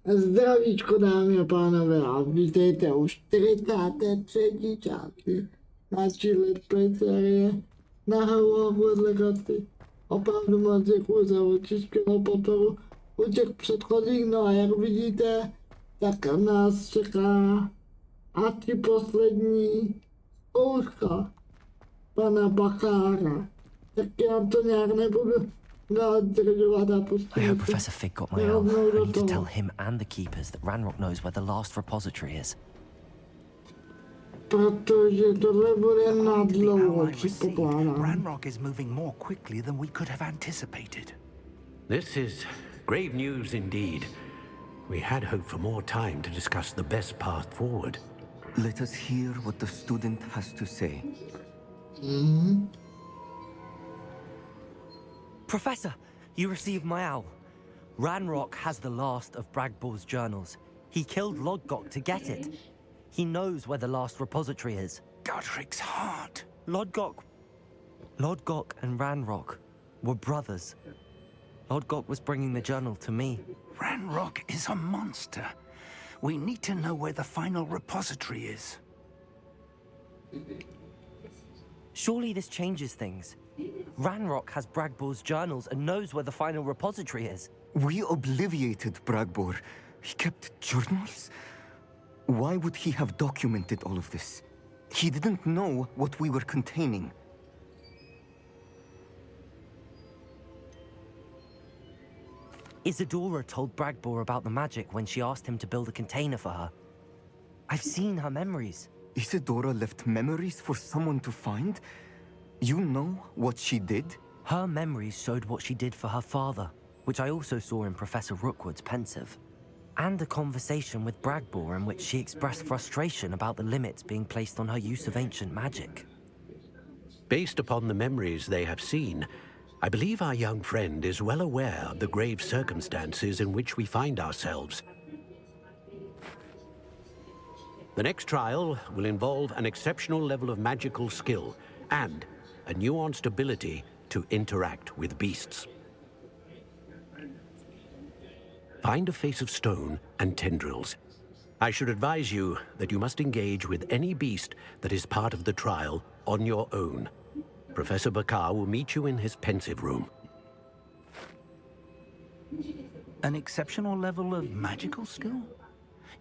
Zdravíčko, dámy a pánové, a vítejte u 43. části naší let's play série na Hogwarts Legacy. Opravdu moc děkuji za očištěnou podporu u těch předchozích, no a jak vidíte, tak nás čeká asi poslední zkouška pana Bachára. Tak já to nějak nebudu I hope Professor Fig got my owl. I need to tell him and the keepers that Ranrock knows where the last repository is. Protože tohle bude na dlouho, předpokládám. Ranrock is moving more quickly than we could have anticipated. This is grave news indeed. We had hoped for more time to discuss the best path forward. Let us hear what the student has to say. Professor, you received my owl. Ranrock has the last of Bragbor's journals. He killed Lodgok to get it. He knows where the last repository is. Godric's heart. Lodgok and Ranrock were brothers. Lodgok was bringing the journal to me. Ranrock is a monster. We need to know where the final repository is. Surely this changes things. Ranrock has Bragbor's journals and knows where the final repository is. We obliviated Bragbor. He kept journals? Why would he have documented all of this? He didn't know what we were containing. Isadora told Bragbor about the magic when she asked him to build a container for her. I've seen her memories. Isadora left memories for someone to find? You know what she did? Her memories showed what she did for her father, which I also saw in Professor Rookwood's pensive. And a conversation with Bragbor in which she expressed frustration about the limits being placed on her use of ancient magic. Based upon the memories they have seen, I believe our young friend is well aware of the grave circumstances in which we find ourselves. The next trial will involve an exceptional level of magical skill and a nuanced ability to interact with beasts. Find a face of stone and tendrils. I should advise you that you must engage with any beast that is part of the trial on your own. Professor Bakar will meet you in his pensive room. An exceptional level of magical skill?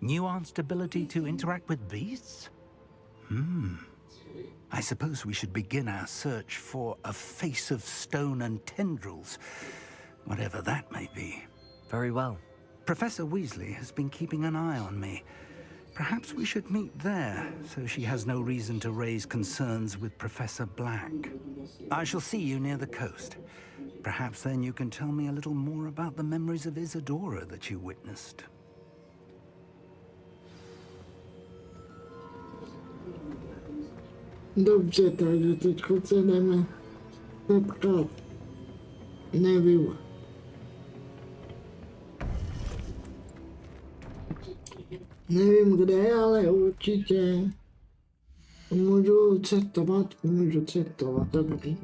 Nuanced ability to interact with beasts? I suppose we should begin our search for a face of stone and tendrils, whatever that may be. Very well. Professor Weasley has been keeping an eye on me. Perhaps we should meet there, so she has no reason to raise concerns with Professor Black. I shall see you near the coast. Perhaps then you can tell me a little more about the memories of Isadora that you witnessed. Dobře, takže teďko se jdeme setkat. Nevím. Nevím kde, ale určitě můžu cestovat, dobrý.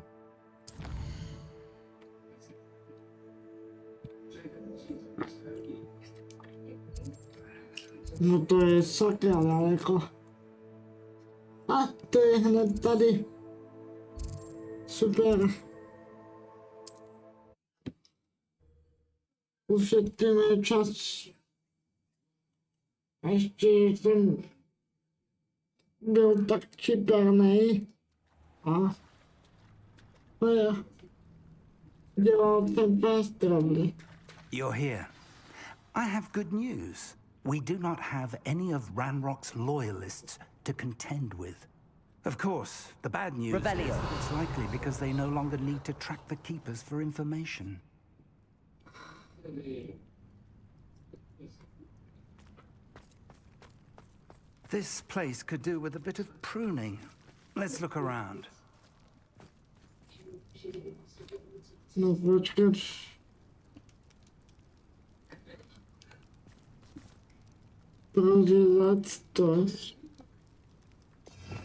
No to je sakra daleko. A to je hned tady. Super. Ušetříme čas. Ještě jsem byl tak čipernej a to je, dělal jsem pestrovny. You're here. I have good news. We do not have any of Ranrock's loyalists to contend with. Of course, the bad news Revelio. is that it's likely because they no longer need to track the keepers for information. This place could do with a bit of pruning. Let's look around. No počkat. Prožívat to.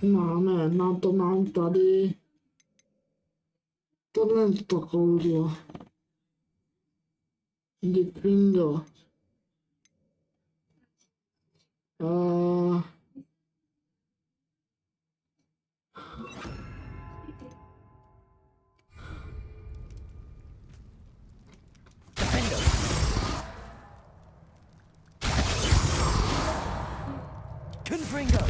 Máme, na to mám tady. Tohle to kouzlo. Defendo. Confringo!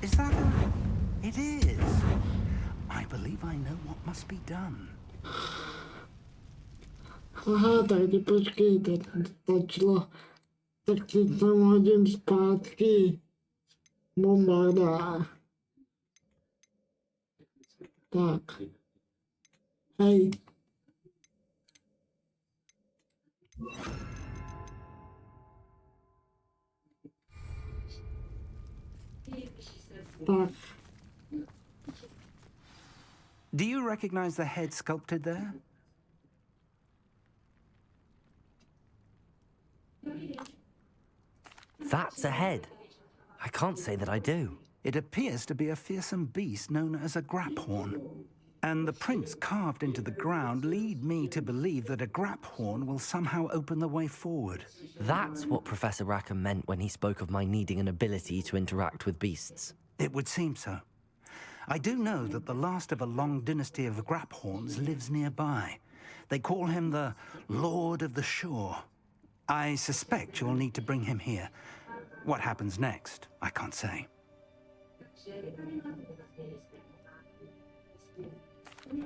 Is that a... It is. I believe I know what must be done. Aha, tady počkejte, stačilo. Tak si tam hodím zpátky. Bombarda. Tak. Hej. Tak. Do you recognize the head sculpted there? That's a head. I can't say that I do. It appears to be a fearsome beast known as a graphorn. And the prints carved into the ground lead me to believe that a graphorn will somehow open the way forward. That's what Professor Rackham meant when he spoke of my needing an ability to interact with beasts. It would seem so. I do know that the last of a long dynasty of graphorns lives nearby. They call him the Lord of the Shore. I suspect you'll need to bring him here. What happens next, I can't say.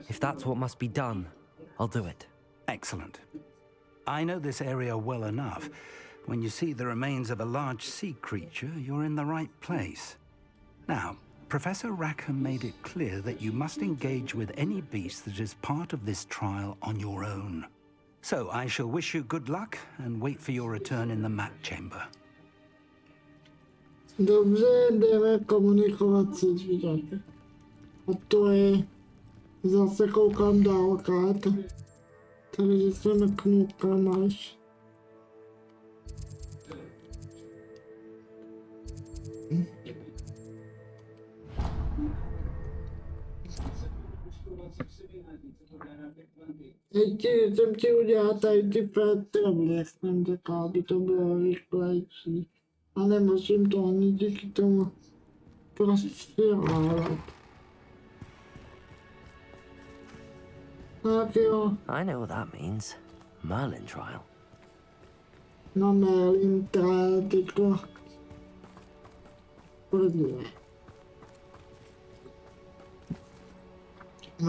If that's what must be done, I'll do it. Excellent. I know this area well enough. When you see the remains of a large sea creature, you're in the right place. Now, Professor Rackham made it clear that you must engage with any beast that is part of this trial on your own. So I shall wish you good luck and wait for your return in the map chamber. Dobře, jdeme komunikovat se zvířátem. A to je... Zase koukám dálka, takže se mrknu kam až. Teď jsem ti udělal tady ty Petrové, jak jsem řekl, aby to bylo rychlejší. A nemusím to ani díky tomu prostříhávat. Tak jo, I know what that means. Merlin trial. na Merlin trial teďko prvně.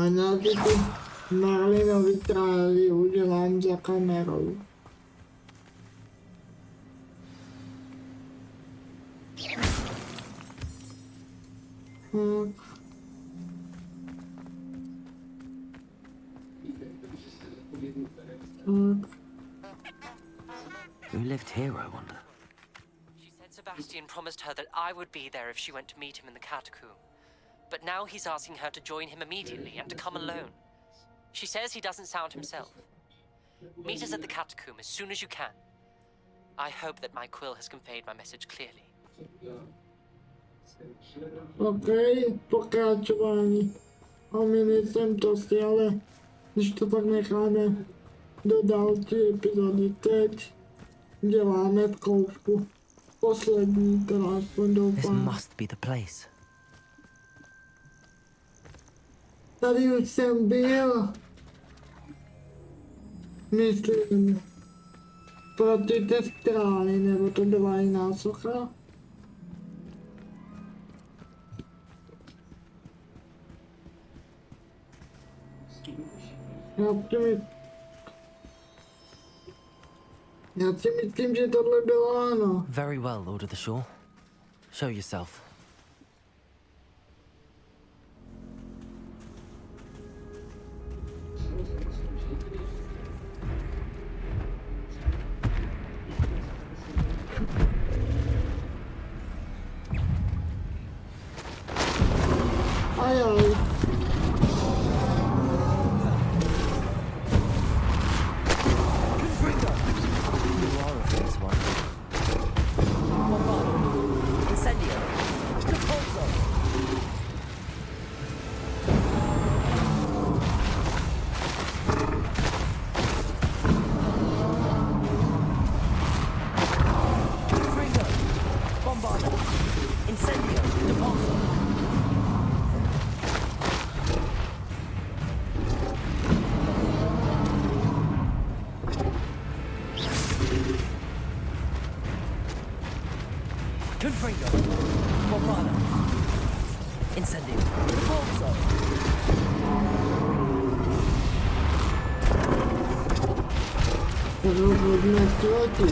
A nějaký ty Merlinový triály udělám za kamerou. Tak. Who lived here, I wonder? She said Sebastian promised her that I would be there if she went to meet him in the catacomb. But now he's asking her to join him immediately and to come alone. She says he doesn't sound himself. Meet us at the catacomb as soon as you can. I hope that my quill has conveyed my message clearly. OK, pokračování. Ominy jsem to si, ale když to tak necháme do další epizody, teď děláme zkoušku. Poslední, teda aspoň This doufám. must be the place. Tady už jsem byl. Myslím. Pro ty strany, nebo to byla jiná socha? Já si myslím, že tohle bylo ano. Very well, Lord of the Shore. Show yourself. Ajaj. You are a fierce one. Incendio. Confringo. Bombada. Incendio. Repulso. Pero no estoy aquí.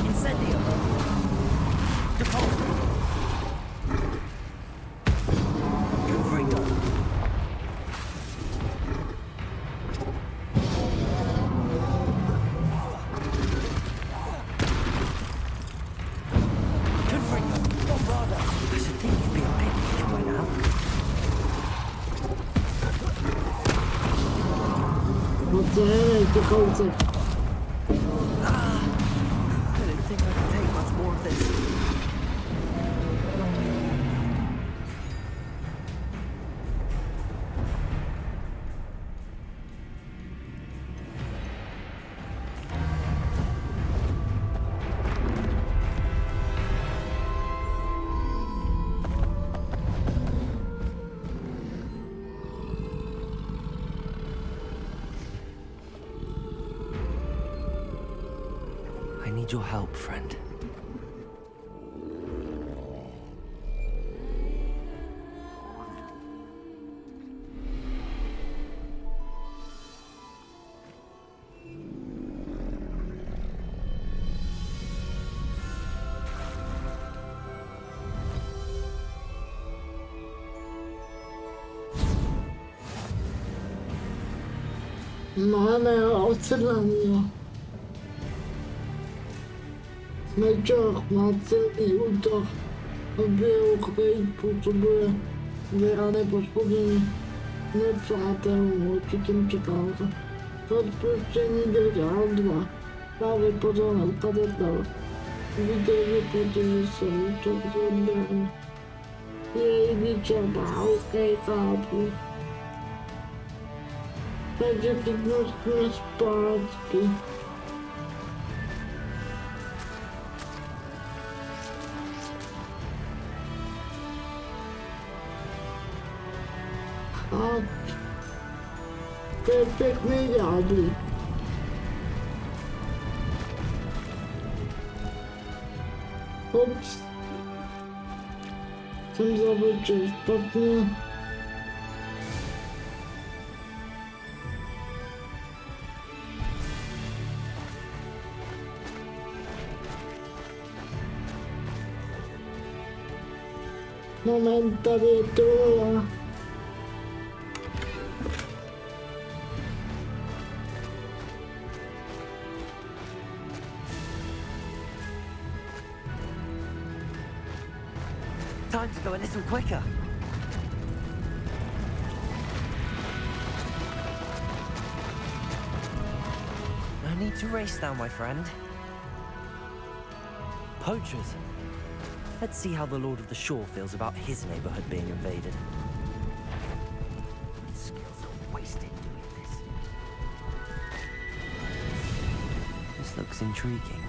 Incendio. Repulso. Confringo. Confringo. Bombada. I should think you'd be a picnic by now. I didn't think I could take much more of this. I need your help, friend. Máme odsedlání. Smečok má celý útok. Objevu, který působuje vyrané poškození nepřátelů. Určitě čekal to. Rozpuštění držel 2. Právě pozor na ukazatel. Viděl, že proti se útok zodbrán. Jej vyčerpávky chápu. Takže teď musíme zpátky. A to je pěkný ďábly. Ups. Jsem zabočil špatně. Moment, tady je tohle. Time to go a little quicker. No need to race now, my friend. Poachers. Let's see how the Lord of the Shore feels about his neighborhood being invaded. Skills are wasted doing this. This looks intriguing.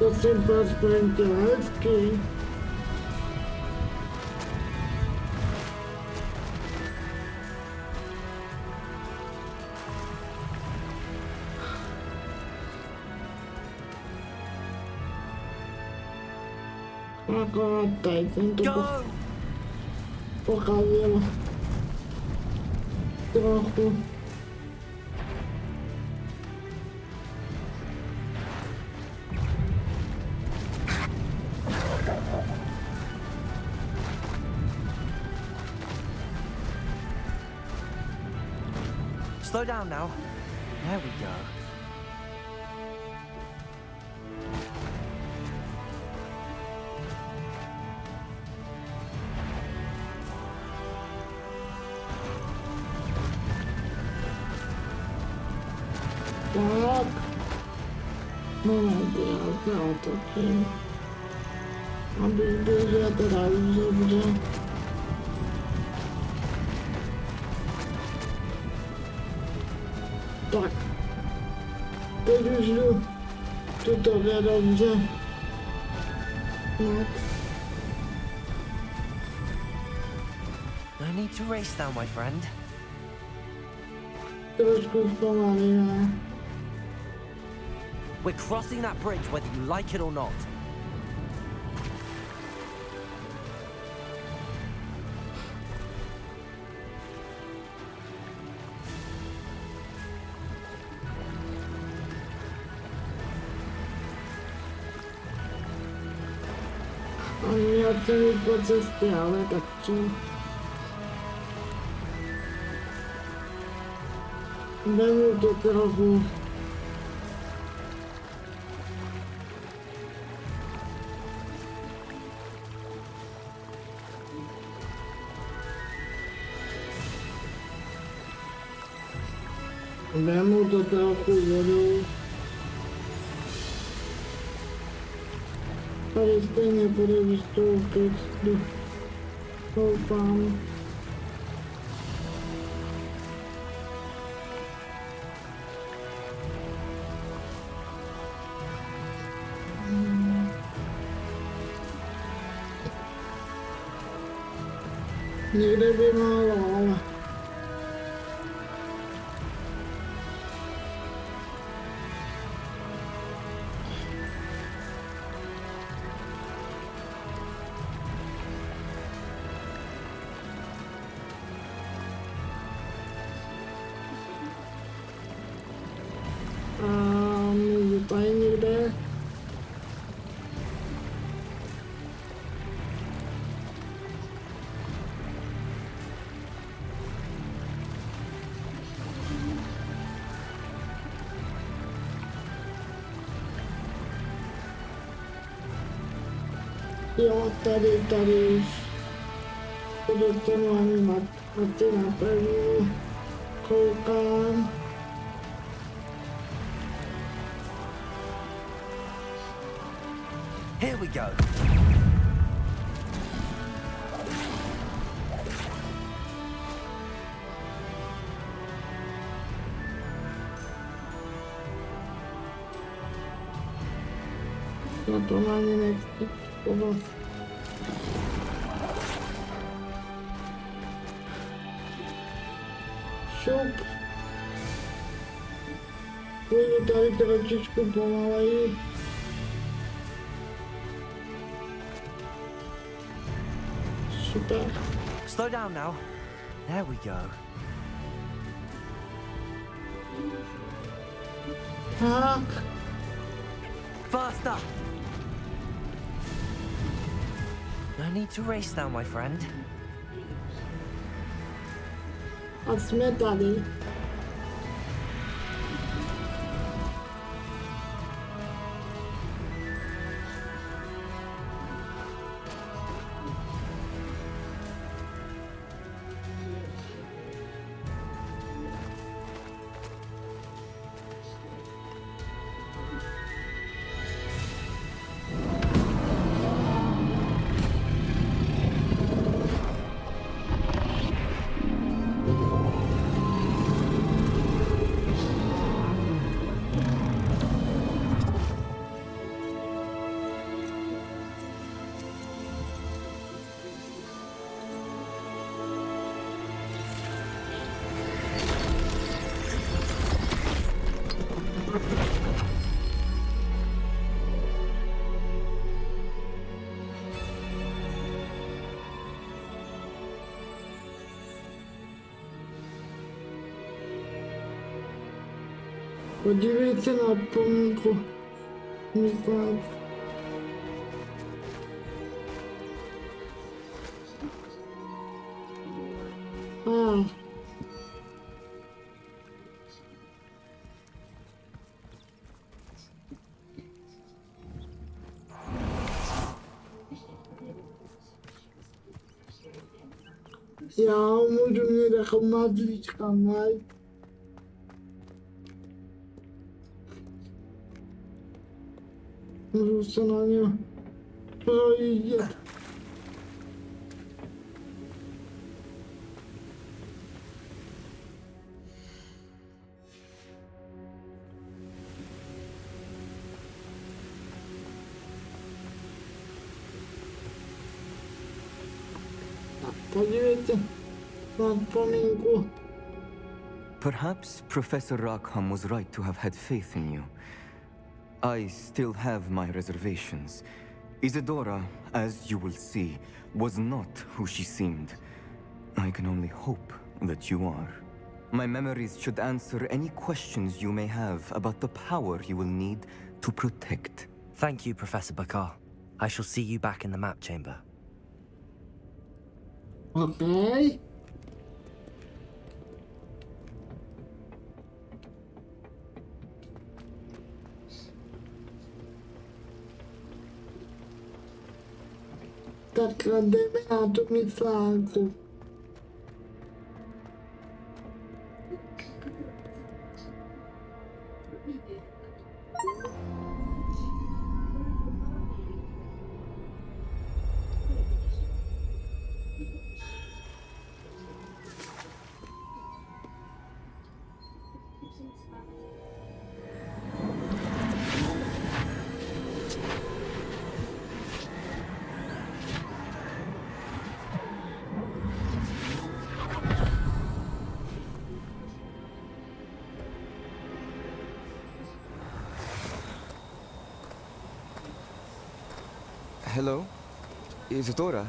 Prosím, prosím tě, hezky. Akorát tady jsem to pokazil trochu. Slow down now. There we go. Tak. Moment, já se otočím. Abych běžel teda už dobře. Tak. Teď už jdu tuto dobře. Tak. No need to race now, my friend. Trošku zpomalíme. We're crossing that bridge whether you like it or not. Ani já chci jít po cestě, ale tak co? Vemu to trochu. Vemu to trochu vodu. Tady stejně bude vystoupit. Doufám. Někde by málo, ale... Můžu tady někde? Jo, tady už to dostanu ani maty na první. Koukám. Here we go. No to ani nechci. Šup. Půjdu tady trošičku pomaleji. Super. Slow down now. There we go. Tak. Faster! No need to race now, my friend. A jsme tady. Podívej se na pomínku. Myslím. Já můžu mít jako mazlíčka, maj. Můžu se na ně projíždět. Podívejte na pomínku. Perhaps Professor Rackham was right to have had faith in you. I still have my reservations. Isadora, as you will see, was not who she seemed. I can only hope that you are. My memories should answer any questions you may have about the power you will need to protect. Thank you, Professor Bakar. I shall see you back in the map chamber. Okay. Tak jdeme na tu myslánku. Hello? Isadora?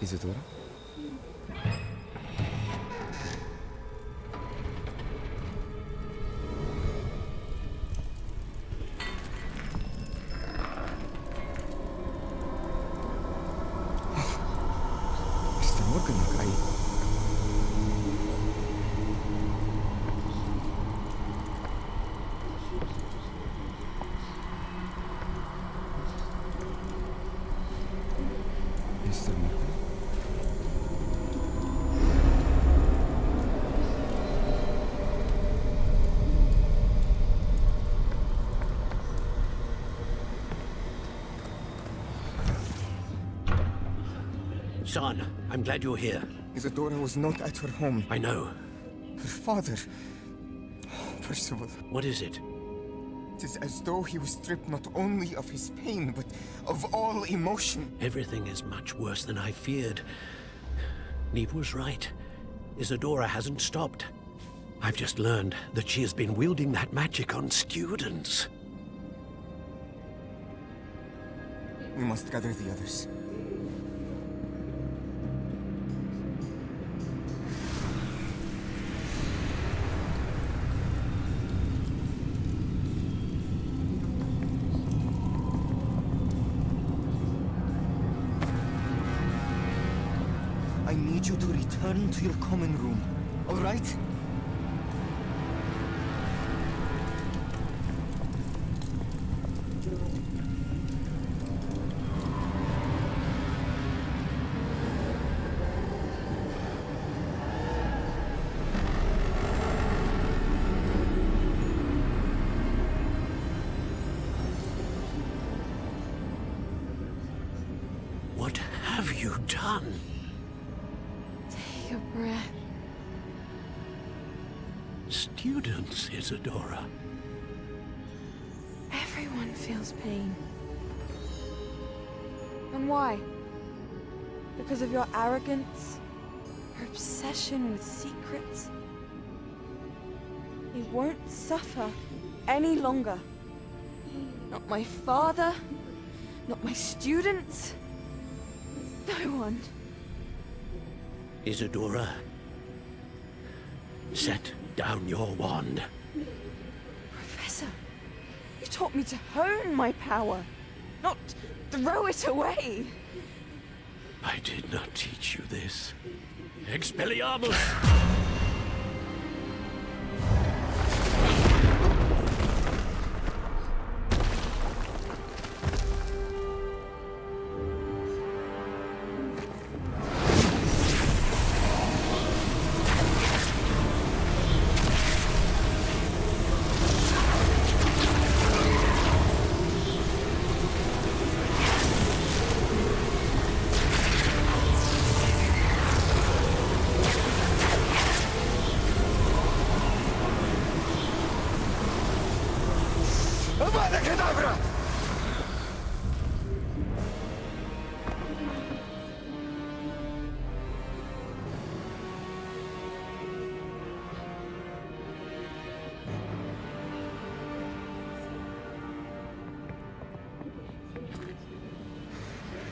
Isadora? Mr. Morgan, Mr. Morgan. Son, I'm glad you're here. Isadora was not at her home. I know. Her father... Percival. What is it? It is as though he was stripped not only of his pain, but of all emotion. Everything is much worse than I feared. Neve was right. Isadora hasn't stopped. I've just learned that she has been wielding that magic on students. We must gather the others. I need you to return to your common room, all right? What have you done? Take a breath. Students, Isadora. Everyone feels pain. And why? Because of your arrogance? Your obsession with secrets? He won't suffer any longer. Not my father, not my students, no one. Isadora, set down your wand. Professor, you taught me to hone my power, not throw it away. I did not teach you this. Expelliarmus!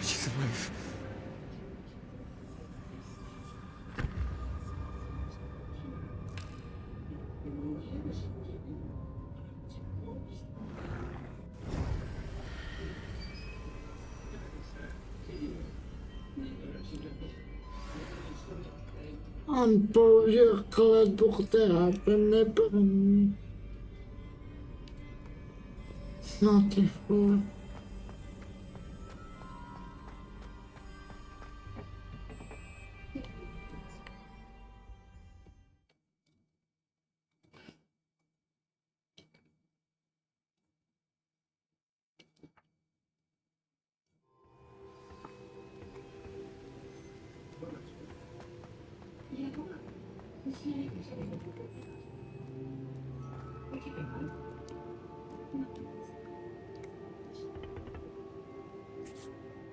She's alive. On použil kletbu, která se neplní. No ty vole.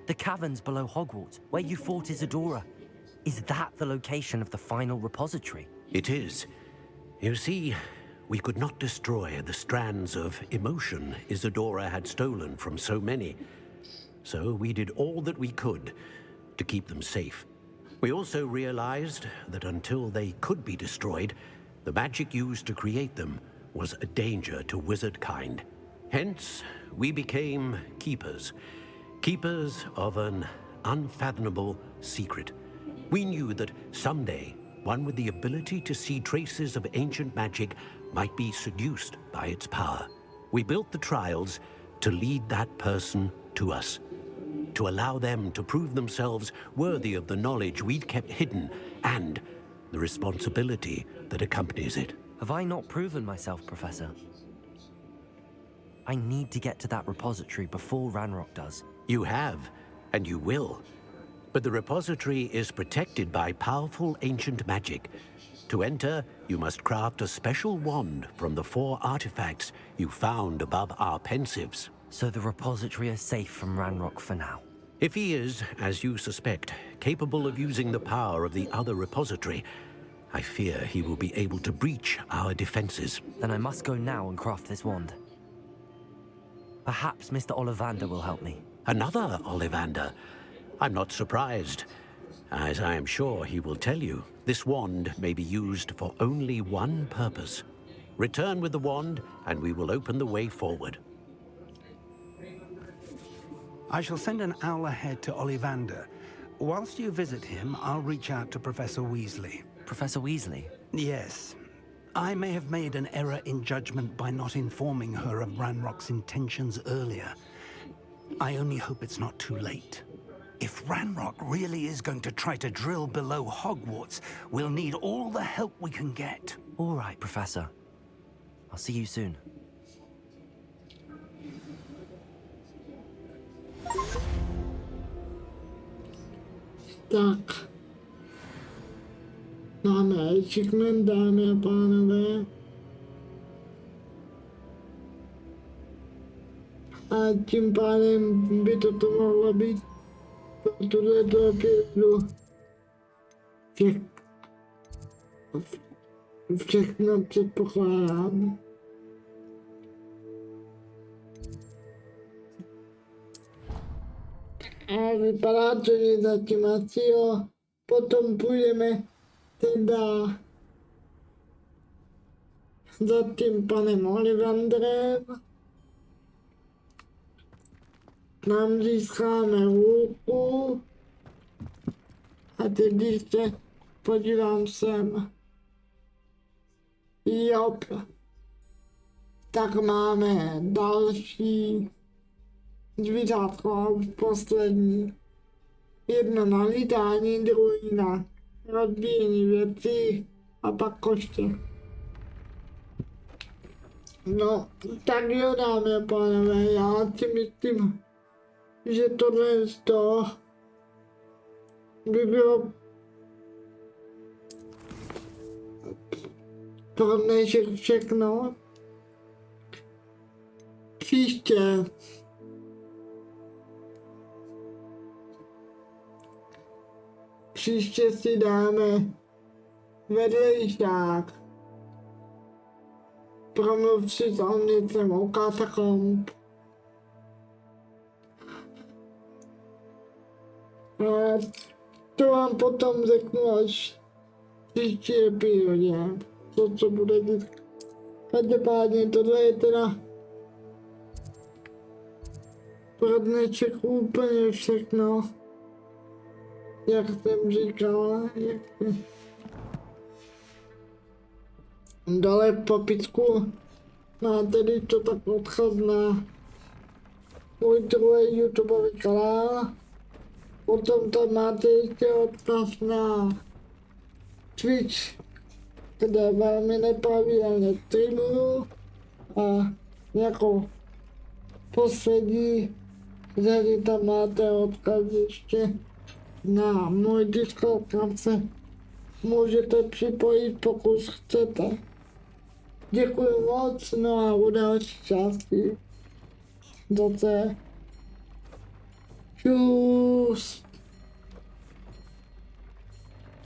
The caverns below Hogwarts, where you fought Isadora. Is that the location of the final repository? It is. You see, we could not destroy the strands of emotion Isadora had stolen from so many. So we did all that we could to keep them safe. We also realized that until they could be destroyed, the magic used to create them was a danger to wizard kind. Hence, we became keepers. Keepers of an unfathomable secret. We knew that someday, one with the ability to see traces of ancient magic might be seduced by its power. We built the trials to lead that person to us, to allow them to prove themselves worthy of the knowledge we'd kept hidden and the responsibility that accompanies it. Have I not proven myself, Professor? I need to get to that repository before Ranrock does. You have, and you will. But the repository is protected by powerful ancient magic. To enter, you must craft a special wand from the 4 artifacts you found above our pensives. So the repository is safe from Ranrock for now. If he is, as you suspect, capable of using the power of the other repository, I fear he will be able to breach our defenses. Then I must go now and craft this wand. Perhaps Mr. Ollivander will help me. Another Ollivander? I'm not surprised. As I am sure he will tell you, this wand may be used for only one purpose. Return with the wand, and we will open the way forward. I shall send an owl ahead to Ollivander. Whilst you visit him, I'll reach out to Professor Weasley. Professor Weasley? Yes. I may have made an error in judgment by not informing her of Ranrock's intentions earlier. I only hope it's not too late. If Ranrock really is going to try to drill below Hogwarts, we'll need all the help we can get. All right, Professor. I'll see you soon. Tak. Máme achievement, dámy a pánové. A tím pádem by toto mohlo být pro tuto epizodu všechno předpokládám. A vypadá to, že zatím asi jo. Potom půjdeme teda za tím panem Olivandrem. Tam získáme ruku. A teď když se podívám sem. Jop. Tak máme další zvířátko a už poslední. Jedno na lítání, druhý na rozbíjení věcí a pak koště. No, tak jo, dámy a pánové, já si myslím, že tohle by bylo pro dnešek všechno. Příště si dáme vedlejšák. Promluv si s omnicem o katakomb. A to vám potom řeknu až příští epizodě, co bude vždycky. Každopádně tohle je teda pro dnešek úplně všechno. Jak jsem říkal, dole v popisku máte to tak odkaz na můj druhý YouTubeový kanál. Potom tam máte ještě odkaz na Twitch, kde velmi nepravidelně streamuju. A jako poslední řady tam máte odkaz ještě na můj Discord, kam se můžete připojit, pokud chcete. Děkuji moc, no a u další části zase čus.